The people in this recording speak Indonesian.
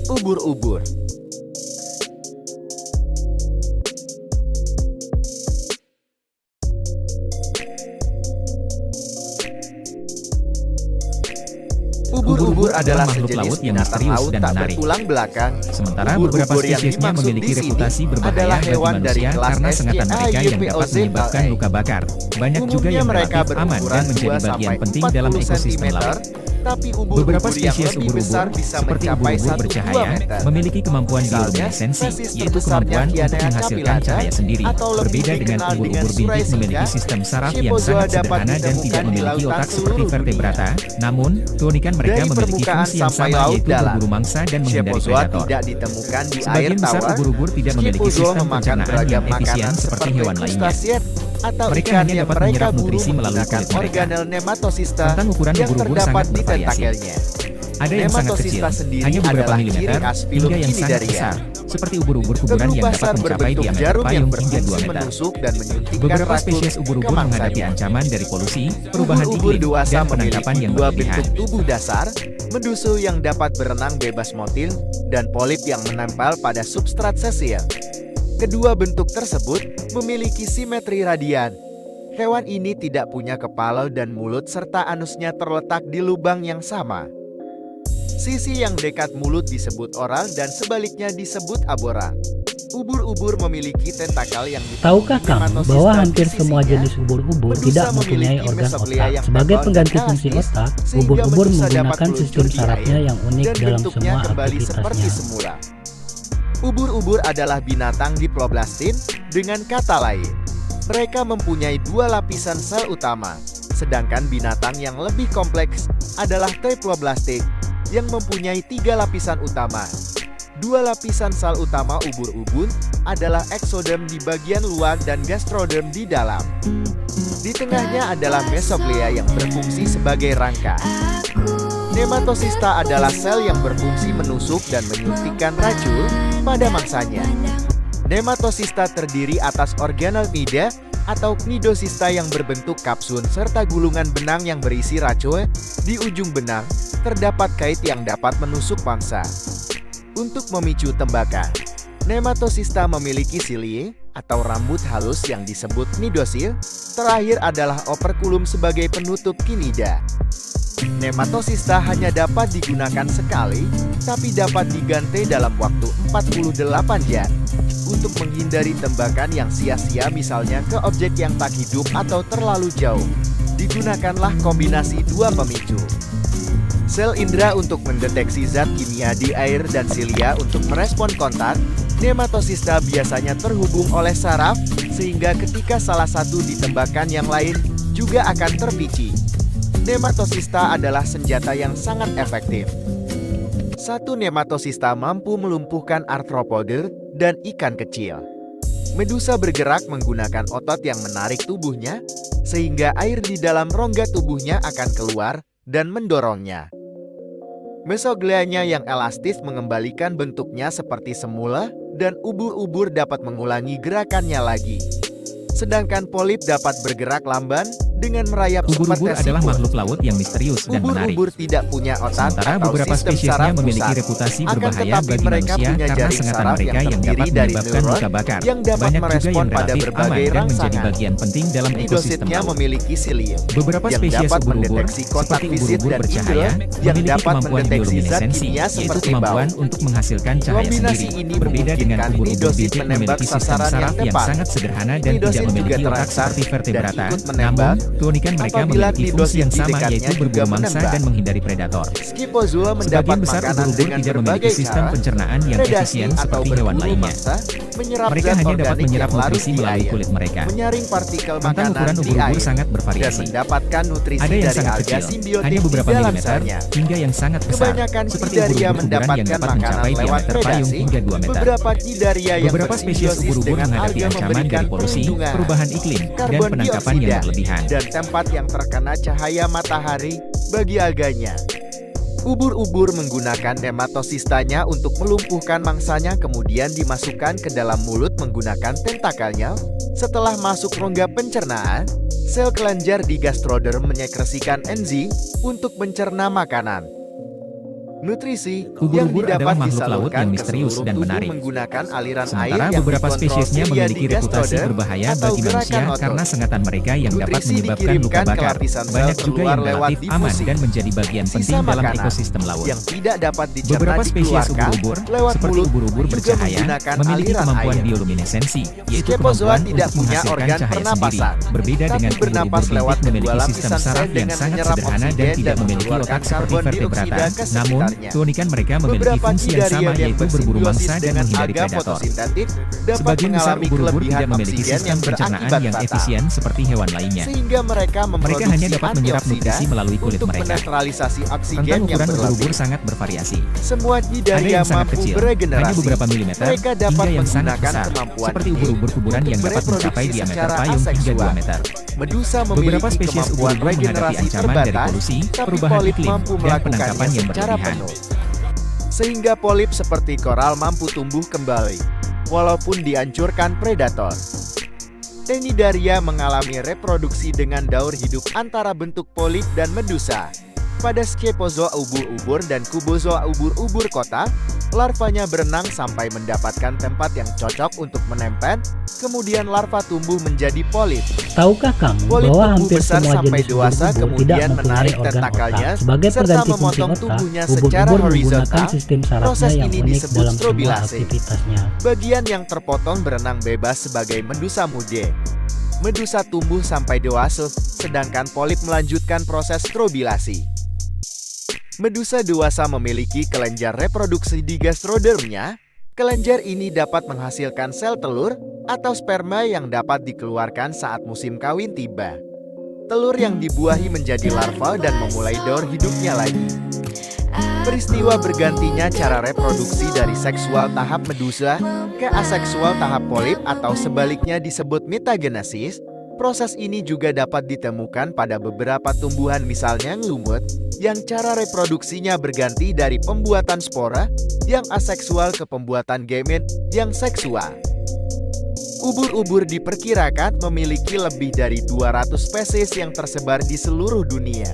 Ubur-ubur. Ubur-ubur adalah makhluk sejenis laut yang binatang misterius laut dan tak menarik. bertulang belakang. Sementara beberapa Ubur-ubur yang spesiesnya dimaksud memiliki di sini reputasi berbahaya adalah bagi hewan dari manusia kelas karena sengatan mereka yang dapat SCAIUPOZ menyebabkan LA. luka bakar. Banyak juga Umumnya yang mereka relatif aman berukuran dan menjadi 2 bagian sampai penting dalam 40 ekosistem cm, laut. tapi Beberapa ubur-ubur yang spesies lebih besar ubur-ubur, bisa seperti mencapai ubur-ubur 1-2 bercahaya, meter. memiliki kemampuan Misalnya, bioluminesensi, spesies yaitu terbesarnya kemampuan untuk Kianea menghasilkan capillata, cahaya sendiri. atau lebih Berbeda dengan dikenal dengan ubur-ubur surai bintik memiliki singa, sistem saraf yang Schipozoa sangat dapat sederhana dan ditemukan tidak di memiliki lautan otak seperti seluruh vertebrata. Namun, keunikan mereka Dari memiliki permukaan fungsi yang sampai sama, laut yaitu dalam, berburu mangsa dan menghindari Schipozoa predator. tidak ditemukan di air Sebagian besar tawar. ubur-ubur tidak memiliki Schipozoa sistem memakan pencernaan beragam yang efisien makanan seperti hewan lainnya. krustasian atau Mereka ikan hanya yang dapat mereka menyerap buru nutrisi melalui menggunakan kulit mereka. organel nematosista Tentang ukuran yang ubur-ubur terdapat sangat di bervariasi. tentakelnya. Ada yang sangat kecil, Nematosista sendiri hanya beberapa adalah milimeter, ciri khas filum hingga yang sangat Cnidaria. besar, seperti ubur-ubur kuburan yang dapat Kegelupasan mencapai berbentuk diameter jarum yang payung hingga 2 berfungsi meter. menusuk dan menyuntikkan Beberapa racun spesies ke ubur-ubur menghadapi mangsanya. ancaman dari polusi, perubahan Ubur-ubur iklim, dewasa dan penangkapan memiliki yang dua berlebihan. bentuk tubuh dasar, meduso yang dapat berenang bebas motil, dan polip yang menempel pada substrat sesil. Kedua bentuk tersebut memiliki simetri radian. Hewan ini tidak punya kepala dan mulut serta anusnya terletak di lubang yang sama. Sisi yang dekat mulut disebut oral dan sebaliknya disebut aboran. Ubur-ubur memiliki tentakel yang Tahukah dipenuhi kamu nematosista bahwa di hampir semua sisinya? jenis ubur-ubur Medusa tidak mempunyai memiliki organ mesoglea otak? yang Sebagai tebal dan pengganti fungsi elastis, otak, sehingga ubur-ubur medusa dapat menggunakan meluncur sistem di sarafnya air, yang unik dan dalam bentuknya semua kembali seperti aktivitasnya. semula. Ubur-ubur adalah binatang diploblastin, dengan kata lain. Mereka mempunyai 2 lapisan sel utama, sedangkan binatang yang lebih kompleks adalah triploblastik, yang mempunyai 3 lapisan utama. 2 lapisan sel utama ubur-ubur adalah exoderm di bagian luar dan gastroderm di dalam. Di tengahnya adalah mesoglea yang berfungsi sebagai rangka. Nematosista adalah sel yang berfungsi menusuk dan menyuntikkan racun pada mangsanya. Nematosista terdiri atas organel cnida atau cnidosista yang berbentuk kapsul serta gulungan benang yang berisi racun. Di ujung benang, terdapat kait yang dapat menusuk mangsa. Untuk memicu tembakan, nematosista memiliki silia atau rambut halus yang disebut cnidosil. Terakhir adalah operkulum sebagai penutup cnida. Nematosista hanya dapat digunakan sekali, tapi dapat diganti dalam waktu 48 jam. Untuk menghindari tembakan yang sia-sia misalnya ke objek yang tak hidup atau terlalu jauh, digunakanlah kombinasi 2 pemicu. Sel indera untuk mendeteksi zat kimia di air dan silia untuk merespon kontak. Nematosista biasanya terhubung oleh saraf, sehingga ketika salah satu ditembakkan yang lain juga akan terpici. Nematosista adalah senjata yang sangat efektif. Satu nematosista mampu melumpuhkan arthropoda dan ikan kecil. Medusa bergerak menggunakan otot yang menarik tubuhnya, sehingga air di dalam rongga tubuhnya akan keluar dan mendorongnya. Mesogleanya yang elastis mengembalikan bentuknya seperti semula, dan ubur-ubur dapat mengulangi gerakannya lagi. Sedangkan polip dapat bergerak lamban dengan merayap Ubur-ubur seperti adalah siput. makhluk laut yang misterius dan menarik. Ubur-ubur tidak punya otak Sementara atau beberapa sistem spesiesnya saraf memiliki pusat. reputasi Akan berbahaya tetapi bagi mereka manusia punya karena jaring sengatan saraf mereka yang terdiri dapat dari menyebabkan neuron luka bakar. yang dapat Banyak juga merespon yang pada relatif berbagai aman dan menjadi rangsangan. bagian penting dalam ekosistem Cnidositnya laut. memiliki silium Beberapa yang spesies dapat ubur-ubur, mendeteksi kontak seperti fisik ubur-ubur dan bercahaya, indera yang memiliki dapat kemampuan mendeteksi zat bioluminesensi, kimia yaitu seperti kemampuan bau. untuk menghasilkan cahaya Kombinasi sendiri. ini Berbeda dengan memungkinkan ubur-ubur cnidosit bintik menembak memiliki sistem sasaran saraf yang yang tepat. sangat sederhana dan Cnidosit tidak memiliki juga otak terangsang seperti dan vertebrata. ikut menembak Namun, keunikan mereka apabila memiliki fungsi yang cnidosit di sama, dekatnya yaitu juga berburu mangsa menembak. dan menghindari predator. Schipozoa mendapat Sebagian besar makanan ubur-ubur dengan tidak memiliki berbagai sistem cara. pencernaan yang Predasi efisien atau seperti hewan berburu lainnya. mangsa, menyerap Mereka zat hanya dapat organik menyerap yang larut nutrisi di melalui air, kulit mereka. menyaring partikel Tentang makanan ukuran di ubur-ubur air, sangat dan bervariasi. mendapatkan nutrisi Ada yang dari sangat alga kecil, simbiotik hanya di beberapa dalam milimeter, selnya. hingga yang sangat besar, Kebanyakan seperti cnidaria ubur-ubur kuburan yang mendapatkan dapat makanan mencapai lewat diameter payung predasi. hingga 2 meter. Beberapa cnidaria yang Beberapa spesies bersimbiosis ubur-ubur dengan menghadapi alga ancaman memberikan dari polusi, perlindungan. perubahan iklim, dan Karbon penangkapan yang dioksida berlebihan. dan tempat yang terkena cahaya matahari bagi alganya. Ubur-ubur menggunakan nematosistanya untuk melumpuhkan mangsanya, kemudian dimasukkan ke dalam mulut menggunakan tentakelnya. Setelah masuk rongga pencernaan, sel kelenjar di gastroderm menyekresikan enzim untuk mencerna makanan. Nutrisi yang Ubur-ubur didapat adalah makhluk laut disalurkan yang ke misterius seluruh dan tubuh menarik. menggunakan aliran air Sementara yang beberapa dikontrol spesiesnya via memiliki reputasi digastroder berbahaya atau bagi gerakan manusia otot. karena sengatan mereka yang dapat Nutrisi menyebabkan luka dikirimkan ke bakar. lapisan sel Banyak juga terluar yang lewat relatif aman difusi. dan menjadi bagian Sisa penting dalam makanan ekosistem laut. yang tidak dapat dicerna Beberapa spesies dikeluarkan ubur-ubur, lewat seperti mulut ubur-ubur juga bercahaya, menggunakan memiliki aliran kemampuan air. bioluminesensi, yaitu Skepozoa kemampuan tidak untuk punya menghasilkan organ cahaya sendiri. pernapasan, Berbeda tapi dengan bernapas ubur-ubur lewat bintik kedua memiliki sistem lapisan sel saraf yang dengan sangat menyerap sederhana dan oksigen tidak dan memiliki mengeluarkan otak seperti karbon vertebrata. dioksida ke Namun, sekitarnya. keunikan mereka memiliki Beberapa fungsi yang cnidarian sama, yang yaitu berburu bersimbiosis mangsa dan dengan menghindari alga predator. fotosintetik dapat Sebagian besar mengalami ubur-ubur kelebihan tidak memiliki oksigen sistem yang pencernaan berakibat yang fatal, efisien seperti hewan lainnya. sehingga mereka Mereka hanya dapat menyerap antioksida nutrisi melalui kulit untuk mereka. menetralisasi oksigen Rentang yang ukuran berlebih. ubur-ubur sangat bervariasi. Semua Ada cnidaria yang sangat mampu kecil, beregenerasi. hanya beberapa milimeter, Mereka dapat hingga yang sangat menggunakan besar, kemampuan seperti ini ubur-ubur kuburan untuk yang dapat mencapai bereproduksi diameter secara payung hingga aseksual. 2 meter. Medusa Beberapa memiliki spesies kemampuan ubur-ubur menghadapi regenerasi ancaman dari terbatas, polusi, tapi perubahan polip iklim, mampu dan melakukannya penangkapan yang secara berlebihan. penuh. Sehingga polip seperti koral mampu tumbuh kembali, walaupun dihancurkan predator. Cnidaria mengalami reproduksi dengan daur hidup antara bentuk polip dan medusa. Pada Skepozoa ubur-ubur dan Cubozoa ubur-ubur kota, larvanya berenang sampai mendapatkan tempat yang cocok untuk menempel, kemudian larva tumbuh menjadi polip. Tahukah kamu Polip bahwa tumbuh hampir besar semua sampai jenis dewasa, ubur-ubur tidak kemudian mempunyai menarik organ tentakelnya otak? Sebagai serta pengganti fungsi memotong otak, tubuhnya secara ubur-ubur menggunakan horizontal. sistem sarafnya Proses yang ini unik disebut dalam semua strobilasi. aktivitasnya. Bagian yang terpotong berenang bebas sebagai medusa mude. Medusa tumbuh sampai dewasa, sedangkan polip melanjutkan proses strobilasi. Medusa dewasa memiliki kelenjar reproduksi di gastrodermnya. Kelenjar ini dapat menghasilkan sel telur atau sperma yang dapat dikeluarkan saat musim kawin tiba. Telur yang dibuahi menjadi larva dan memulai daur hidupnya lagi. Peristiwa bergantinya cara reproduksi dari seksual tahap medusa ke aseksual tahap polip atau sebaliknya disebut metagenesis. Proses ini juga dapat ditemukan pada beberapa tumbuhan misalnya lumut, yang cara reproduksinya berganti dari pembuatan spora yang aseksual ke pembuatan gamet yang seksual. Ubur-ubur diperkirakan memiliki lebih dari 200 spesies yang tersebar di seluruh dunia.